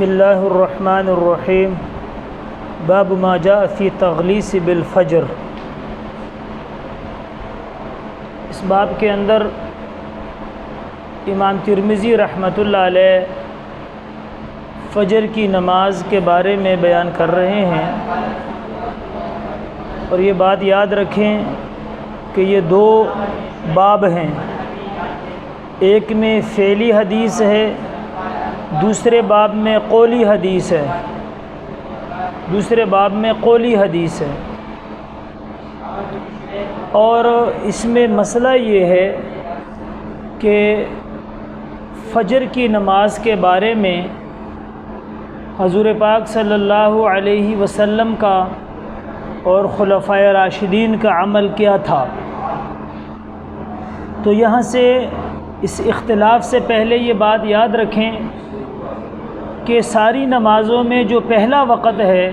اللہ الرحمن الرحیم باب ما جاء فی تغلیس بالفجر۔ اس باب کے اندر امام ترمذی رحمۃ اللہ علیہ فجر کی نماز کے بارے میں بیان کر رہے ہیں، اور یہ بات یاد رکھیں کہ یہ دو باب ہیں، ایک میں فعلی حدیث ہے، دوسرے باب میں قولی حدیث ہے، اور اس میں مسئلہ یہ ہے کہ فجر کی نماز کے بارے میں حضور پاک صلی اللہ علیہ وسلم کا اور خلفائے راشدین کا عمل کیا تھا۔ تو یہاں سے اس اختلاف سے پہلے یہ بات یاد رکھیں کہ ساری نمازوں میں جو پہلا وقت ہے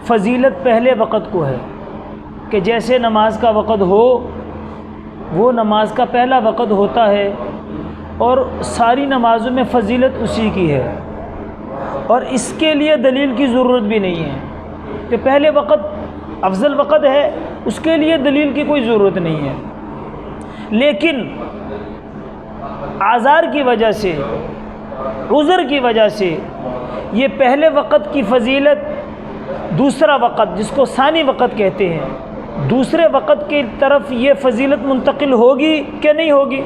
فضیلت پہلے وقت کو ہے، کہ جیسے نماز کا وقت ہو وہ نماز کا پہلا وقت ہوتا ہے، اور ساری نمازوں میں فضیلت اسی کی ہے، اور اس کے لیے دلیل کی ضرورت بھی نہیں ہے کہ پہلے وقت افضل وقت ہے، اس کے لیے دلیل کی کوئی ضرورت نہیں ہے۔ لیکن اعذار کی وجہ سے، عذر کی وجہ سے یہ پہلے وقت کی فضیلت دوسرا وقت، جس کو ثانی وقت کہتے ہیں، دوسرے وقت کی طرف یہ فضیلت منتقل ہوگی کہ نہیں ہوگی؟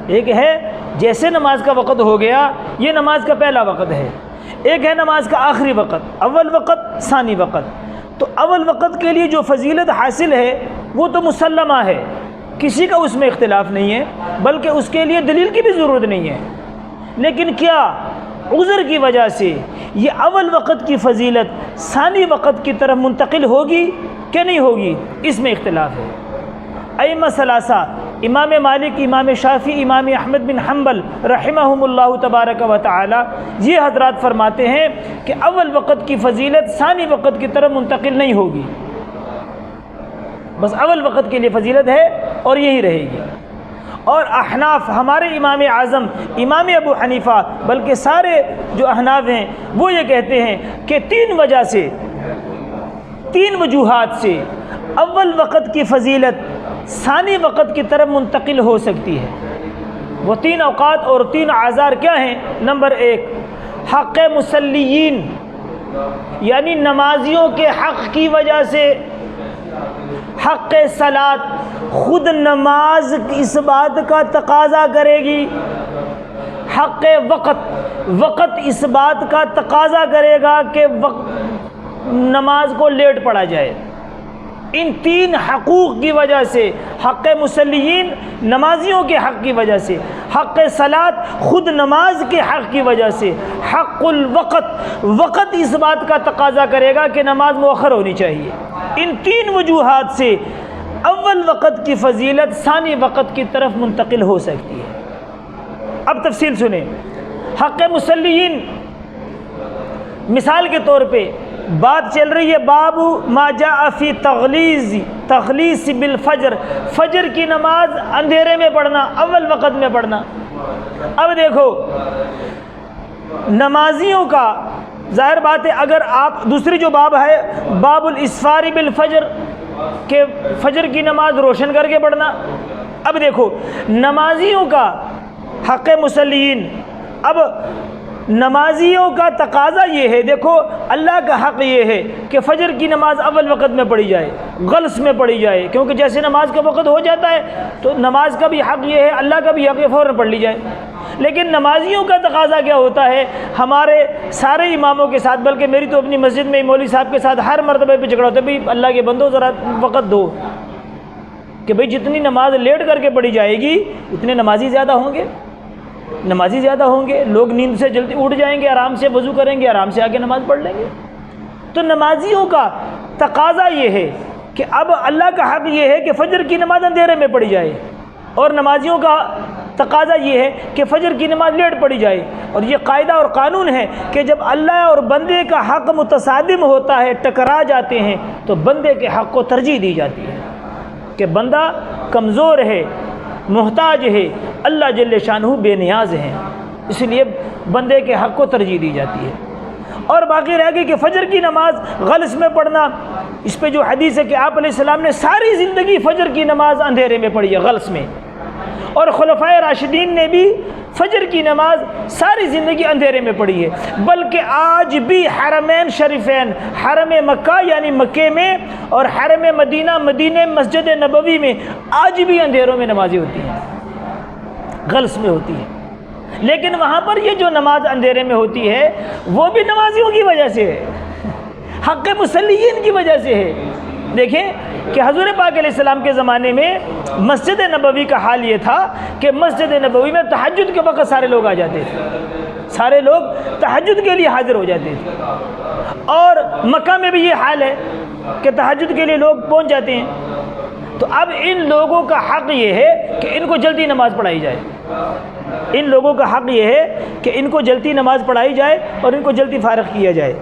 ایک ہے جیسے نماز کا وقت ہو گیا یہ نماز کا پہلا وقت ہے، ایک ہے نماز کا آخری وقت، اول وقت ثانی وقت۔ تو اول وقت کے لیے جو فضیلت حاصل ہے وہ تو مسلمہ ہے، کسی کا اس میں اختلاف نہیں ہے، بلکہ اس کے لیے دلیل کی بھی ضرورت نہیں ہے۔ لیکن کیا عذر کی وجہ سے یہ اول وقت کی فضیلت ثانی وقت کی طرف منتقل ہوگی کہ نہیں ہوگی؟ اس میں اختلاف ہے۔ ائمہ ثلاثہ امام مالک، امام شافعی، امام احمد بن حنبل رحمہم اللہ تبارک و تعالی، یہ حضرات فرماتے ہیں کہ اول وقت کی فضیلت ثانی وقت کی طرف منتقل نہیں ہوگی، بس اول وقت کے لیے فضیلت ہے اور یہی رہے گی۔ اور احناف، ہمارے امام اعظم امام ابو حنیفہ، بلکہ سارے جو احناف ہیں وہ یہ کہتے ہیں کہ تین وجوہات سے اول وقت کی فضیلت ثانی وقت کی طرف منتقل ہو سکتی ہے۔ وہ تین اوقات اور تین اعذار کیا ہیں؟ نمبر ایک، حق مصلیین، یعنی نمازیوں کے حق کی وجہ سے، حق صلاۃ، خود نماز اس بات کا تقاضا کرے گی، حق وقت اس بات کا تقاضا کرے گا کہ نماز کو لیٹ پڑھا جائے۔ ان تین حقوق کی وجہ سے، حق مصلیین نمازیوں کے حق کی وجہ سے، حق صلاۃ خود نماز کے حق کی وجہ سے، حق وقت اس بات کا تقاضا کرے گا کہ نماز مؤخر ہونی چاہیے۔ ان تین وجوہات سے اول وقت کی فضیلت ثانی وقت کی طرف منتقل ہو سکتی ہے۔ اب تفصیل سنیں۔ حق مصلیین، مثال کے طور پہ بات چل رہی ہے باب ما جاء فی تغلیس بالفجر، فجر کی نماز اندھیرے میں پڑھنا، اول وقت میں پڑھنا۔ اب دیکھو نمازیوں کا ظاہر بات ہے، اگر آپ دوسری جو باب ہے باب الاسفار بالفجر، کہ فجر کی نماز روشن کر کے پڑھنا۔ اب دیکھو نمازیوں کا حق مصلیین، اب نمازیوں کا تقاضا یہ ہے، دیکھو اللہ کا حق یہ ہے کہ فجر کی نماز اول وقت میں پڑھی جائے، غلس میں پڑھی جائے، کیونکہ جیسے نماز کا وقت ہو جاتا ہے تو نماز کا بھی حق یہ ہے، اللہ کا بھی حق ہے، فوراً پڑھ لی جائے۔ لیکن نمازیوں کا تقاضا کیا ہوتا ہے؟ ہمارے سارے اماموں کے ساتھ، بلکہ میری تو اپنی مسجد میں مولوی صاحب کے ساتھ ہر مرتبہ پہ جھگڑا ہوتا ہے، بھئی اللہ کے بندو ذرا وقت دو، کہ بھئی جتنی نماز لیٹ کر کے پڑھی جائے گی اتنے نمازی زیادہ ہوں گے، لوگ نیند سے جلدی اٹھ جائیں گے، آرام سے وضو کریں گے، آرام سے آ کے نماز پڑھ لیں گے۔ تو نمازیوں کا تقاضا یہ ہے کہ اب اللہ کا حق یہ ہے کہ فجر کی نماز اندھیرے میں پڑھی جائے، اور نمازیوں کا تقاضا یہ ہے کہ فجر کی نماز لیٹ پڑھی جائے۔ اور یہ قاعدہ اور قانون ہے کہ جب اللہ اور بندے کا حق متصادم ہوتا ہے، ٹکرا جاتے ہیں، تو بندے کے حق کو ترجیح دی جاتی ہے، کہ بندہ کمزور ہے، محتاج ہے، اللہ جل شانہ بے نیاز ہے۔ اس لیے بندے کے حق کو ترجیح دی جاتی ہے۔ اور باقی رہ گئی کہ فجر کی نماز غلس میں پڑھنا، اس پہ جو حدیث ہے کہ آپ علیہ السلام نے ساری زندگی فجر کی نماز اندھیرے میں پڑھی ہے، غلس میں، اور خلفائے راشدین نے بھی فجر کی نماز ساری زندگی اندھیرے میں پڑھی ہے، بلکہ آج بھی حرمین شریفین، حرم مکہ یعنی مکے میں اور حرم مدینہ مدینہ مسجد نبوی میں آج بھی اندھیروں میں نمازیں ہوتی ہیں، غلس میں ہوتی ہیں۔ لیکن وہاں پر یہ جو نماز اندھیرے میں ہوتی ہے وہ بھی نمازیوں کی وجہ سے ہے، حق مصلیین کی وجہ سے ہے۔ دیکھیں کہ حضور پاک علیہ السلام کے زمانے میں مسجد نبوی کا حال یہ تھا کہ مسجد نبوی میں تہجد کے وقت سارے لوگ آ جاتے تھے، سارے لوگ تہجد کے لیے حاضر ہو جاتے تھے، اور مکہ میں بھی یہ حال ہے کہ تہجد کے لیے لوگ پہنچ جاتے ہیں۔ تو اب ان لوگوں کا حق یہ ہے کہ ان کو جلدی نماز پڑھائی جائے، ان لوگوں کا حق یہ ہے کہ ان کو جلدی نماز پڑھائی جائے اور ان کو جلدی فارغ کیا جائے،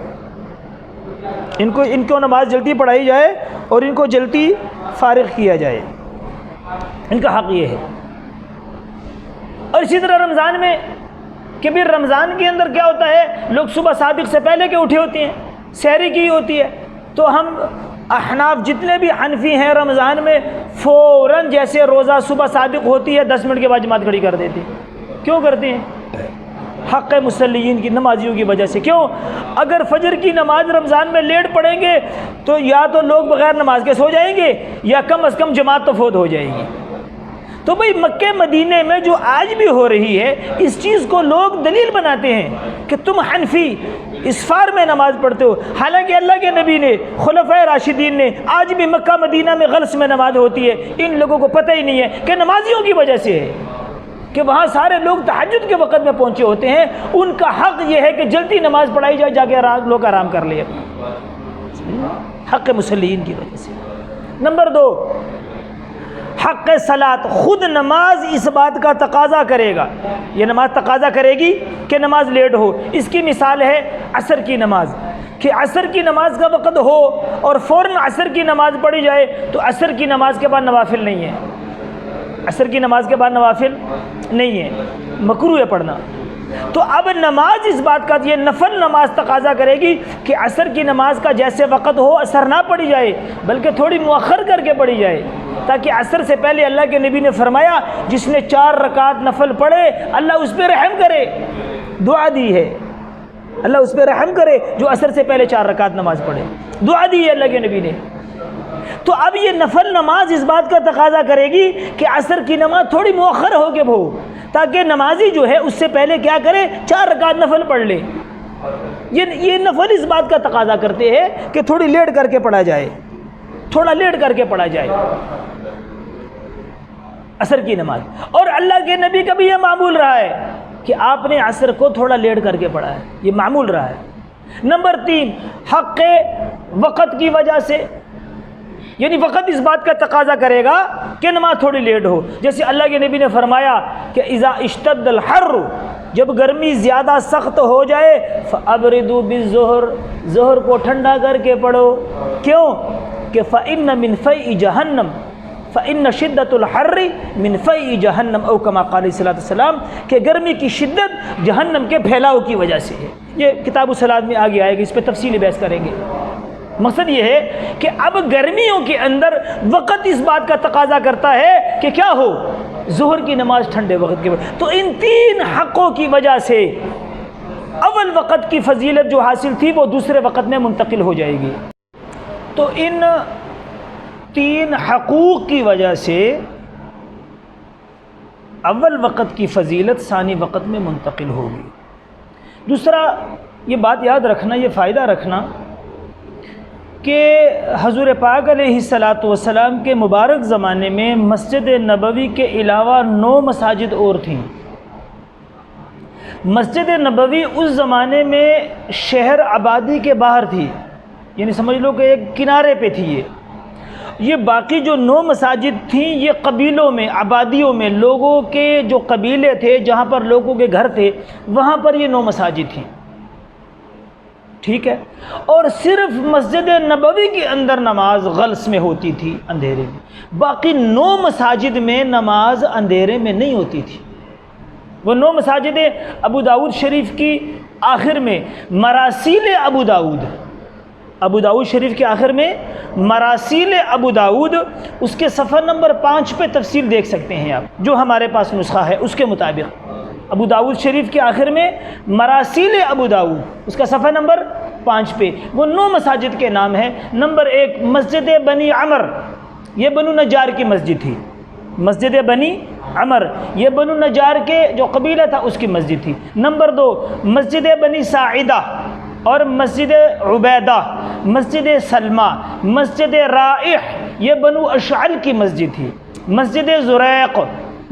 ان کو نماز جلدی پڑھائی جائے اور ان کو جلدی فارغ کیا جائے، ان کا حق یہ ہے۔ اور اسی طرح رمضان میں کہ پھر رمضان کے اندر کیا ہوتا ہے، لوگ صبح صادق سے پہلے کے اٹھے ہوتے ہیں، سحری کی ہوتی ہے، تو ہم احناف جتنے بھی حنفی ہیں رمضان میں فوراً جیسے روزہ صبح صادق ہوتی ہے 10 منٹ کے بعد جماعت کھڑی کر دیتے ہیں۔ کیوں کرتے ہیں؟ حق مصلیین کی، نمازیوں کی وجہ سے۔ کیوں؟ اگر فجر کی نماز رمضان میں لیٹ پڑھیں گے تو یا تو لوگ بغیر نماز کے سو جائیں گے یا کم از کم جماعت تو فوت ہو جائے گی۔ تو بھئی مکہ مدینے میں جو آج بھی ہو رہی ہے، اس چیز کو لوگ دلیل بناتے ہیں کہ تم حنفی اسفار میں نماز پڑھتے ہو، حالانکہ اللہ کے نبی نے، خلفائے راشدین نے، آج بھی مکہ مدینہ میں غلس میں نماز ہوتی ہے۔ ان لوگوں کو پتہ ہی نہیں ہے کہ نمازیوں کی وجہ سے ہے، کہ وہاں سارے لوگ تہجد کے وقت میں پہنچے ہوتے ہیں، ان کا حق یہ ہے کہ جلدی نماز پڑھائی جائے، جا کے لوگ آرام کر لیں، حق مصلیین کی وجہ سے۔ نمبر 2، حق صلاۃ، خود نماز اس بات کا تقاضا کرے گا، یہ نماز تقاضا کرے گی کہ نماز لیٹ ہو۔ اس کی مثال ہے عصر کی نماز، کہ عصر کی نماز کا وقت ہو اور فوراً عصر کی نماز پڑھی جائے تو عصر کی نماز کے بعد نوافل نہیں ہے، عصر کی نماز کے بعد نوافل نہیں ہے، مکروہ ہے پڑھنا۔ تو اب نماز اس بات کا، یہ نفل نماز تقاضا کرے گی کہ عصر کی نماز کا جیسے وقت ہو عصر نہ پڑھی جائے بلکہ تھوڑی مؤخر کر کے پڑھی جائے، تاکہ عصر سے پہلے اللہ کے نبی نے فرمایا جس نے 4 رکعت نفل پڑھے اللہ اس پہ رحم کرے، دعا دی ہے، اللہ اس پہ رحم کرے جو عصر سے پہلے 4 رکعت نماز پڑھے، دعا دی ہے اللہ کے نبی نے۔ تو اب یہ نفل نماز اس بات کا تقاضا کرے گی کہ عصر کی نماز تھوڑی مؤخر ہو کے ہو، تاکہ نمازی جو ہے اس سے پہلے کیا کرے، 4 رکعت نفل پڑھ لے۔ یہ نفل اس بات کا تقاضا کرتے ہیں کہ تھوڑی لیٹ کر کے پڑھا جائے، تھوڑا لیٹ کر کے پڑھا جائے عصر کی نماز۔ اور اللہ کے نبی کا بھی یہ معمول رہا ہے کہ آپ نے عصر کو تھوڑا لیٹ کر کے پڑھا ہے، یہ معمول رہا ہے۔ نمبر 3، حق وقت کی وجہ سے، یعنی وقت اس بات کا تقاضا کرے گا کہ نماز تھوڑی لیٹ ہو، جیسے اللہ کے نبی نے فرمایا کہ اذا اشتد الحر، جب گرمی زیادہ سخت ہو جائے فابردوا بالظہر، ظہر کو ٹھنڈا کر کے پڑھو۔ کیوں؟ کہ فإن من فیء جہنم، فإن شدت الحر من فیء جہنم، او کما قال صلی اللہ علیہ وسلم، کہ گرمی کی شدت جہنم کے پھیلاؤ کی وجہ سے ہے۔ یہ کتاب الصلاۃ میں آگے آئے گی، اس پہ تفصیلی بحث کریں گے۔ مقصد یہ ہے کہ اب گرمیوں کے اندر وقت اس بات کا تقاضا کرتا ہے کہ کیا ہو، ظہر کی نماز ٹھنڈے وقت کے وقت۔ تو ان 3 حقوں کی وجہ سے اول وقت کی فضیلت جو حاصل تھی وہ دوسرے وقت میں منتقل ہو جائے گی۔ تو ان 3 حقوق کی وجہ سے اول وقت کی فضیلت ثانی وقت میں منتقل ہوگی۔ دوسرا یہ بات یاد رکھنا، یہ فائدہ رکھنا کہ حضور پاک علیہ الصلاۃ والسلام کے مبارک زمانے میں مسجد نبوی کے علاوہ 9 مساجد اور تھیں۔ مسجد نبوی اس زمانے میں شہر آبادی کے باہر تھی، یعنی سمجھ لو کہ ایک کنارے پہ تھی۔ یہ باقی جو 9 مساجد تھیں یہ قبیلوں میں، آبادیوں میں، لوگوں کے جو قبیلے تھے جہاں پر لوگوں کے گھر تھے وہاں پر یہ 9 مساجد تھیں، ٹھیک ہے۔ اور صرف مسجد نبوی کے اندر نماز غلس میں ہوتی تھی، اندھیرے میں۔ باقی 9 مساجد میں نماز اندھیرے میں نہیں ہوتی تھی، وہ 9 مساجد ابو داؤد شریف کی آخر میں مراسیل ابو داؤد شریف کے آخر میں مراسیل ابو داؤد، اس کے صفحہ نمبر 5 پہ تفصیل دیکھ سکتے ہیں آپ، جو ہمارے پاس نسخہ ہے اس کے مطابق ابو داؤد شریف کے آخر میں مراسیل ابو داؤد، اس کا صفحہ نمبر 5 پہ وہ 9 مساجد کے نام ہیں۔ نمبر 1 مسجد بنی عمر، یہ بنو نجار کی مسجد تھی، مسجد بنی عمر یہ بنو نجار کے جو قبیلہ تھا اس کی مسجد تھی۔ نمبر 2 مسجد بنی ساعدہ اور مسجد عبیدہ، مسجد سلمہ، مسجد رائح یہ بنو اشعل کی مسجد تھی، مسجد زریق،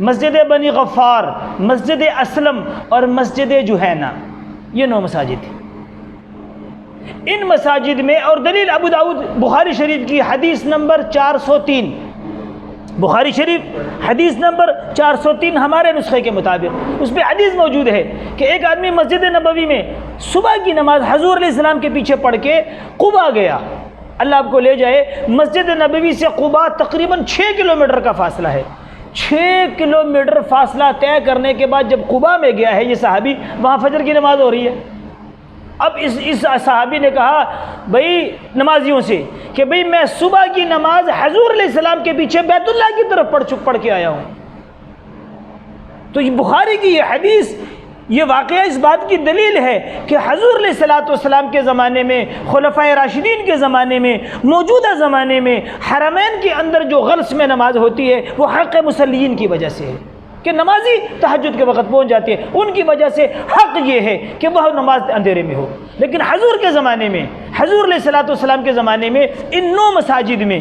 مسجد بنی غفار، مسجد اسلم اور مسجد جوہینہ، یہ 9 مساجد تھی۔ ان مساجد میں، اور دلیل ابو داؤد بخاری شریف کی حدیث نمبر 403، بخاری شریف حدیث نمبر 403 ہمارے نسخے کے مطابق اس پہ حدیث موجود ہے کہ ایک آدمی مسجد نبوی میں صبح کی نماز حضور علیہ السلام کے پیچھے پڑھ کے قبا گیا، اللہ آپ کو لے جائے، مسجد نبوی سے قبا تقریباً 6 کلومیٹر کا فاصلہ ہے۔ 6 کلومیٹر فاصلہ طے کرنے کے بعد جب قبا میں گیا ہے یہ صحابی، وہاں فجر کی نماز ہو رہی ہے۔ اب اس صحابی نے کہا بھائی نمازیوں سے کہ بھئی میں صبح کی نماز حضور علیہ السلام کے پیچھے بیت اللہ کی طرف پڑھ کے آیا ہوں۔ تو یہ بخاری کی یہ حدیث، یہ واقعہ اس بات کی دلیل ہے کہ حضور علیہ السلام کے زمانے میں، خلفائے راشدین کے زمانے میں، موجودہ زمانے میں حرمین کے اندر جو غلس میں نماز ہوتی ہے وہ حق مصلیین کی وجہ سے ہے کہ نمازی تہجد کے وقت پہنچ جاتے ہیں، ان کی وجہ سے حق یہ ہے کہ وہ نماز اندھیرے میں ہو۔ لیکن حضور کے زمانے میں، حضور علیہ السلام کے زمانے میں ان 9 مساجد میں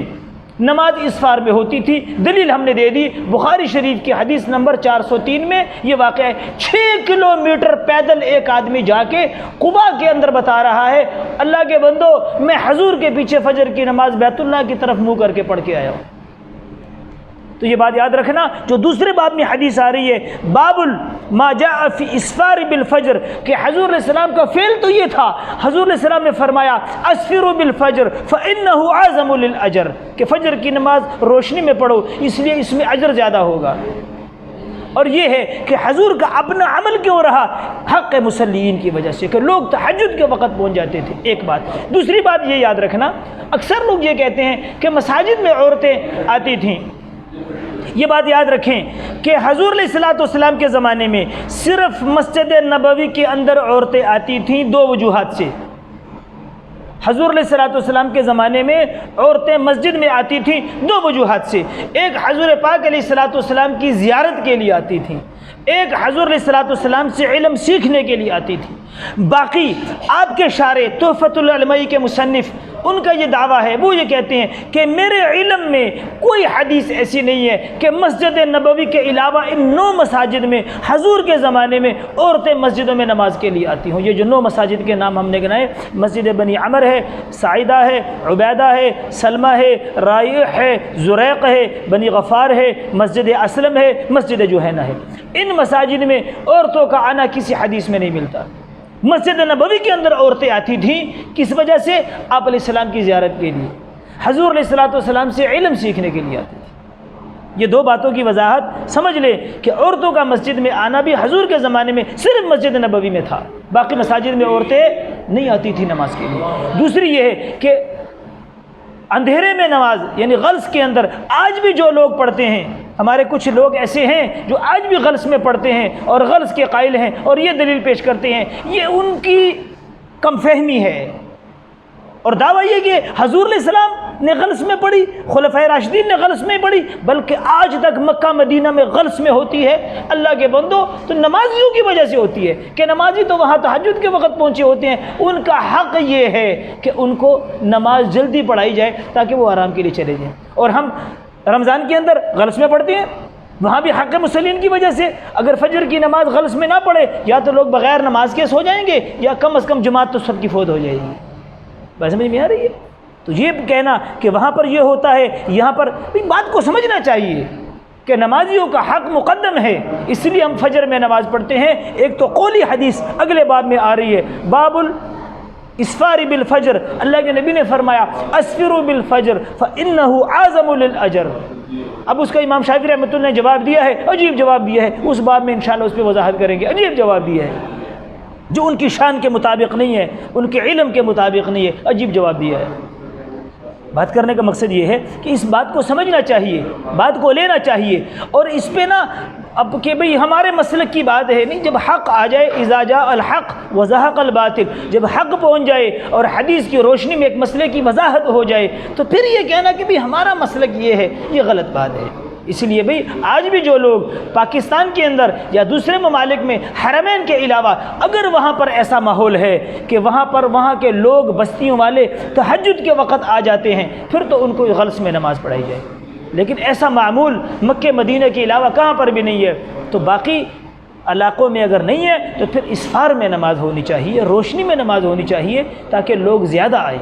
نماز اسفار میں ہوتی تھی۔ دلیل ہم نے دے دی بخاری شریف کی حدیث نمبر 403 میں یہ واقعہ ہے۔ 6 کلومیٹر پیدل ایک آدمی جا کے قبا کے اندر بتا رہا ہے اللہ کے بندو میں حضور کے پیچھے فجر کی نماز بیت اللہ کی طرف منہ کر کے پڑھ کے آیا ہوں۔ تو یہ بات یاد رکھنا، جو دوسرے باب میں حدیث آ رہی ہے باب ما جاء فی اسفار بالفجر، کہ حضور علیہ السلام کا فعل تو یہ تھا، حضور علیہ السلام نے فرمایا اسفروا بالفجر فانه اعظم للاجر، کہ فجر کی نماز روشنی میں پڑھو اس لیے اس میں اجر زیادہ ہوگا۔ اور یہ ہے کہ حضور کا اپنا عمل کیوں رہا؟ حق مصلیین کی وجہ سے، کہ لوگ تہجد کے وقت پہنچ جاتے تھے، ایک بات۔ دوسری بات یہ یاد رکھنا، اکثر لوگ یہ کہتے ہیں کہ مساجد میں عورتیں آتی تھیں، یہ بات یاد رکھیں کہ حضور علیہ السلام کے زمانے میں صرف مسجد نبوی کے اندر عورتیں آتی تھیں 2 وجوہات سے۔ حضور علیہ السلام کے زمانے میں عورتیں مسجد میں آتی تھیں 2 وجوہات سے، ایک حضور پاک علیہ السلام کی زیارت کے لیے آتی تھیں، ایک حضور علیہ السلام سے علم سیکھنے کے لیے آتی تھی۔ باقی آپ کے شارح تحفۃ العلماء کے مصنف ان کا یہ دعویٰ ہے، وہ یہ کہتے ہیں کہ میرے علم میں کوئی حدیث ایسی نہیں ہے کہ مسجد نبوی کے علاوہ ان 9 مساجد میں حضور کے زمانے میں عورتیں مسجدوں میں نماز کے لیے آتی ہوں۔ یہ جو 9 مساجد کے نام ہم نے گنائے، مسجد بنی عمر ہے، ساعدہ ہے، عبیدہ ہے، سلمہ ہے، رائح ہے، زریق ہے، بنی غفار ہے، مسجد اسلم ہے، مسجد جوہینہ ہے، ان مساجد میں عورتوں کا آنا کسی حدیث میں نہیں ملتا۔ مسجد نبوی کے اندر عورتیں آتی تھیں کس وجہ سے؟ آپ علیہ السلام کی زیارت کے لیے، حضور علیہ السلام سے علم سیکھنے کے لیے آتی تھی۔ یہ 2 باتوں کی وضاحت سمجھ لیں کہ عورتوں کا مسجد میں آنا بھی حضور کے زمانے میں صرف مسجد نبوی میں تھا، باقی مساجد میں عورتیں نہیں آتی تھیں نماز کے لیے۔ دوسری یہ ہے کہ اندھیرے میں نماز یعنی غلس کے اندر آج بھی جو لوگ پڑھتے ہیں، ہمارے کچھ لوگ ایسے ہیں جو آج بھی غلس میں پڑھتے ہیں اور غلس کے قائل ہیں اور یہ دلیل پیش کرتے ہیں، یہ ان کی کم فہمی ہے، اور دعویٰ یہ کہ حضور علیہ السلام نے غلس میں پڑھی، خلفائے راشدین نے غلس میں پڑھی، بلکہ آج تک مکہ مدینہ میں غلس میں ہوتی ہے۔ اللہ کے بندو، تو نمازیوں کی وجہ سے ہوتی ہے کہ نمازی تو وہاں تہجد کے وقت پہنچے ہوتے ہیں، ان کا حق یہ ہے کہ ان کو نماز جلدی پڑھائی جائے تاکہ وہ آرام کے لیے چلے جائیں۔ اور ہم رمضان کے اندر غلس میں پڑھتے ہیں، وہاں بھی حق مصلیین کی وجہ سے اگر فجر کی نماز غلس میں نہ پڑھے یا تو لوگ بغیر نماز کے سو جائیں گے یا کم از کم جماعت تو سب کی فوت ہو جائے گی۔ بات سمجھ میں آ رہی ہے؟ تو یہ کہنا کہ وہاں پر یہ ہوتا ہے یہاں پر، بات کو سمجھنا چاہیے کہ نمازیوں کا حق مقدم ہے، اس لیے ہم فجر میں نماز پڑھتے ہیں۔ ایک تو قولی حدیث اگلے باب میں آ رہی ہے، باب اسفار بالفجر، اللہ کے نبی نے فرمایا اسفروا بالفجر فإنه اعظم للأجر۔ اب اس کا امام شافعی رحمۃ اللہ نے جواب دیا ہے، عجیب جواب دیا ہے، اس باب میں انشاءاللہ اس پہ وضاحت کریں گے۔ عجیب جواب دیا ہے جو ان کی شان کے مطابق نہیں ہے، ان کے علم کے مطابق نہیں ہے، عجیب جواب دیا ہے۔ بات کرنے کا مقصد یہ ہے کہ اس بات کو سمجھنا چاہیے، بات کو لینا چاہیے، اور اس پہ نا اب کہ بھئی ہمارے مسلک کی بات ہے نہیں، جب حق آ جائے، اذا جاء الحق وزهق الباطل، جب حق پہنچ جائے اور حدیث کی روشنی میں ایک مسئلے کی وضاحت ہو جائے تو پھر یہ کہنا کہ بھئی ہمارا مسلک یہ ہے، یہ غلط بات ہے۔ اس لیے بھئی آج بھی جو لوگ پاکستان کے اندر یا دوسرے ممالک میں حرمین کے علاوہ اگر وہاں پر ایسا ماحول ہے کہ وہاں کے لوگ بستیوں والے تہجد کے وقت آ جاتے ہیں، پھر تو ان کو غلس میں نماز پڑھائی جائے، لیکن ایسا معمول مکہ مدینہ کے علاوہ کہاں پر بھی نہیں ہے۔ تو باقی علاقوں میں اگر نہیں ہے تو پھر اسفار میں نماز ہونی چاہیے، روشنی میں نماز ہونی چاہیے تاکہ لوگ زیادہ آئیں۔